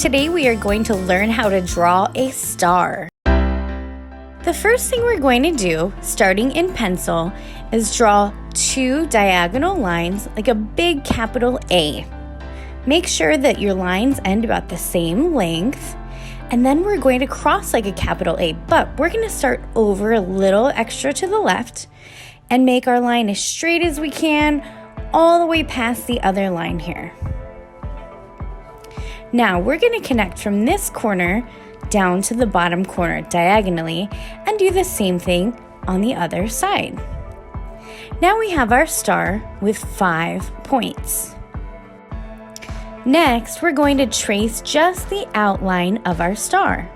Today we are going to learn how to draw a star. The first thing we're going to do, starting in pencil, is draw 2 diagonal lines like a big capital A. Make sure that your lines end about the same length, and then we're going to cross like a capital A, but we're going to start over a little extra to the left and make our line as straight as we can all the way past the other line here. Now we're going to connect from this corner down to the bottom corner diagonally and do the same thing on the other side. Now we have our star with 5 points. Next, we're going to trace just the outline of our star.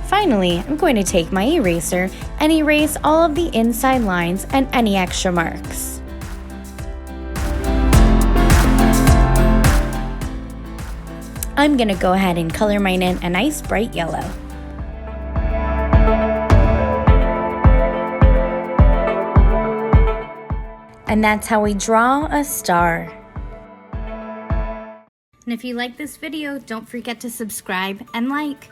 Finally, I'm going to take my eraser and erase all of the inside lines and any extra marks. I'm going to go ahead and color mine in a nice bright yellow. And that's how we draw a star. And if you like this video, don't forget to subscribe and like.